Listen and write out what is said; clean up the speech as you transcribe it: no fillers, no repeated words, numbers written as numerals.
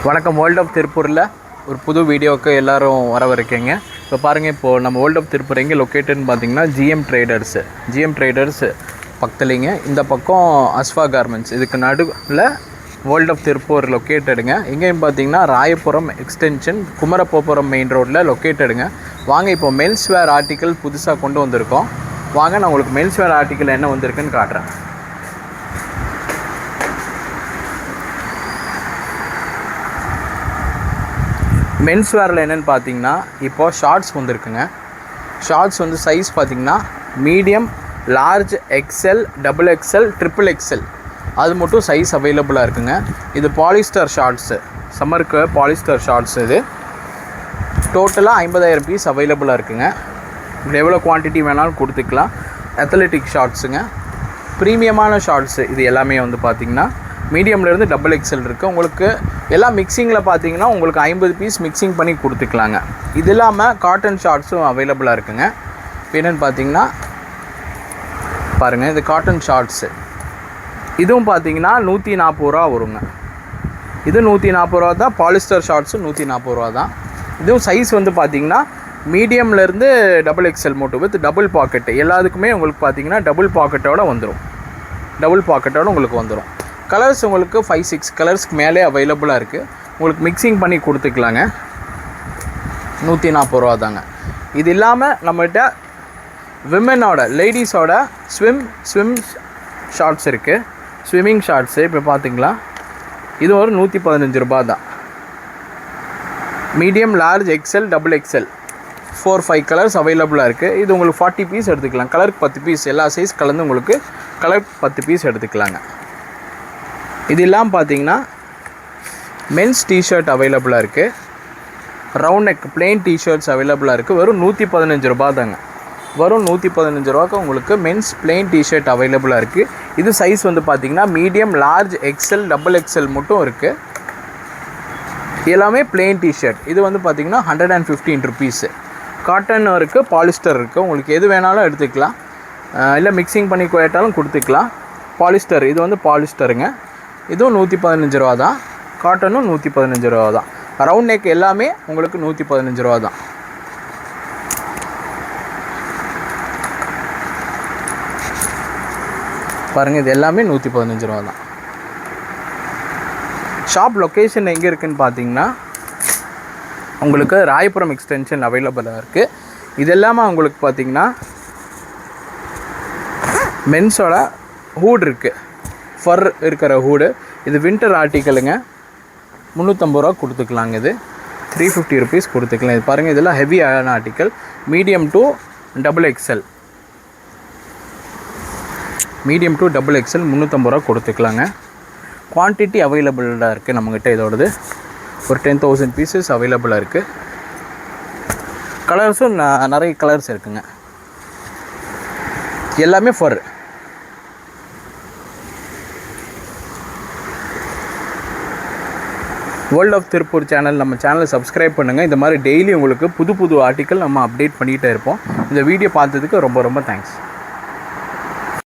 வணக்கம். World of திருப்பூரில் ஒரு புது வீடியோவுக்கு எல்லோரும் வரவிருக்கீங்க. இப்போ பாருங்கள், இப்போது நம்ம வேர்ல்ட் ஆஃப் திருப்பூர் எங்கே லொக்கேட்டட்னு பார்த்தீங்கன்னா ஜிஎம் ட்ரேடர்ஸ் பக்கத்துலேங்க. இந்த பக்கம் அஸ்வா கார்மெண்ட்ஸ், இதுக்கு நடுவில் வேர்ல்ட் ஆஃப் திருப்பூர் லொக்கேட்டடுங்க. எங்கேன்னு பார்த்தீங்கன்னா ராயபுரம் எக்ஸ்டென்ஷன் குமரப்போபுரம் மெயின் ரோட்டில் லொக்கேட்டடுங்க. வாங்க, இப்போ மென்ஸ் வேர் ஆர்டிக்கல் புதுசாக கொண்டு வந்திருக்கோம். வாங்க, நான் உங்களுக்கு மென்ஸ் வேர் ஆர்டிக்கல் என்ன வந்திருக்குன்னு காட்டுறேன். மென்ஸ் வேரில் என்னென்னு பார்த்தீங்கன்னா இப்போது ஷார்ட்ஸ் வந்துருக்குங்க. ஷார்ட்ஸ் வந்து சைஸ் பார்த்திங்கன்னா medium, large, XL, double XL, triple XL அது மட்டும் சைஸ் அவைலபிளாக இருக்குங்க. இது பாலிஸ்டர் ஷார்ட்ஸு, சம்மருக்கு பாலிஸ்டர் ஷார்ட்ஸ். இது டோட்டலாக 50,000 பீஸ் அவைலபிளாக இருக்குங்க. இது எவ்வளோ குவான்டிட்டி வேணாலும் கொடுத்துக்கலாம். அத்லெட்டிக் ஷார்ட்ஸுங்க, ப்ரீமியமான ஷார்ட்ஸு. இது எல்லாமே வந்து பார்த்திங்கன்னா மீடியம்லேருந்து டபுள் எக்ஸ்எல் இருக்குது. உங்களுக்கு எல்லாம் மிக்சிங்கில் பார்த்தீங்கன்னா உங்களுக்கு 50 பீஸ் மிக்சிங் பண்ணி கொடுத்துக்கலாங்க. இது இல்லாமல் காட்டன் ஷார்ட்ஸும் அவைலபிளாக இருக்குங்க. என்னென்னு பார்த்தீங்கன்னா பாருங்கள், இது காட்டன் ஷார்ட்ஸு. இதுவும் பார்த்தீங்கன்னா 140 ரூபா வருங்க. இது 140 ரூபா தான். பாலிஸ்டர் ஷார்ட்ஸும் 140 ரூபா தான். இதுவும் சைஸ் வந்து பார்த்திங்கன்னா மீடியம்லேருந்து டபுள் எக்ஸ்எல் மட்டும் வித் டபுள் பாக்கெட்டு. எல்லாத்துக்குமே உங்களுக்கு பார்த்தீங்கன்னா டபுள் பாக்கெட்டோடு உங்களுக்கு வந்துடும். கலர்ஸ் உங்களுக்கு 5-6 கலர்ஸ்க்கு மேலே அவைலபிளாக இருக்குது. உங்களுக்கு மிக்சிங் பண்ணி கொடுத்துக்கலாங்க. 140 ரூபா தாங்க. இது இல்லாமல் நம்மகிட்ட விமனோட, லேடிஸோட ஸ்விம் ஷார்ட்ஸ் இருக்குது. ஸ்விம்மிங் ஷார்ட்ஸு இப்போ பார்த்திங்களா, இது ஒரு 115 ரூபா தான். Medium, large, XL, double XL 4-5 colours அவைலபிளாக இருக்குது. இது உங்களுக்கு 40 பீஸ் எடுத்துக்கலாம். கலருக்கு 10 பீஸ், எல்லா சைஸ் கலந்து உங்களுக்கு கலருக்கு 10 பீஸ் எடுத்துக்கலாங்க. இது இல்லாமல் பார்த்தீங்கன்னா மென்ஸ் டிஷர்ட் அவைலபிளாக இருக்குது. ரவுண்ட் நெக் பிளெயின் டிஷர்ட்ஸ் அவைலபிளாக இருக்குது. வெறும் 115 ரூபா தாங்க. வெறும் 115 ரூபாய்க்கு உங்களுக்கு மென்ஸ் பிளெயின் டிஷர்ட் அவைலபிளாக இருக்குது. இது சைஸ் வந்து பார்த்திங்கன்னா medium, large, XL, double XL மட்டும் இருக்குது. எல்லாமே பிளெயின் டிஷர்ட். இது வந்து பார்த்திங்கன்னா 115 ருபீஸு. காட்டன் இருக்குது, பாலிஸ்டர் இருக்குது. உங்களுக்கு எது வேணாலும் எடுத்துக்கலாம். இல்லை மிக்சிங் பண்ணி கேட்டாலும் கொடுத்துக்கலாம். பாலிஸ்டர், இது வந்து பாலிஸ்டருங்க. இதுவும் 115 ரூபா தான். காட்டனும் 115 ரூபா தான். ரவுண்ட் நெக் எல்லாமே உங்களுக்கு 115 ரூபா தான். பாருங்கள், இது எல்லாமே 115 ரூபா தான். ஷாப் லொக்கேஷன் எங்கே இருக்குதுன்னு பார்த்தீங்கன்னா உங்களுக்கு ராயபுரம் எக்ஸ்டென்ஷன் அவைலபிளாக இருக்குது. இது எல்லாமே உங்களுக்கு பார்த்திங்கன்னா மென்ஸோட ஹூட் இருக்குது, ஃபர் இருக்கிற ஹூடு. இது வின்டர் ஆர்டிக்கலுங்க. 350 ரூபா கொடுத்துக்கலாங்க. இது 350 ருபீஸ் கொடுத்துக்கலாம். இது பாருங்கள், இதெல்லாம் ஹெவியான article. Medium to double XL 350 ரூபா கொடுத்துக்கலாங்க. குவான்டிட்டி அவைலபிளாக இருக்குது நம்மக்கிட்ட. இதோடது ஒரு 10,000 பீசஸ் அவைலபிளாக இருக்குது. கலர்ஸும் நிறைய கலர்ஸ் இருக்குங்க. எல்லாமே ஃபர். வேர்ல்ட் ஆஃப் திருப்பூர் சேனல், நம்ம சேனலை சப்ஸ்கிரைப் பண்ணுங்கள். இந்த மாதிரி டெய்லி உங்களுக்கு புது ஆர்டிக்கல் நம்ம அப்டேட் பண்ணிகிட்டே இருப்போம். இந்த வீடியோ பார்த்ததுக்கு ரொம்ப தேங்க்ஸ்.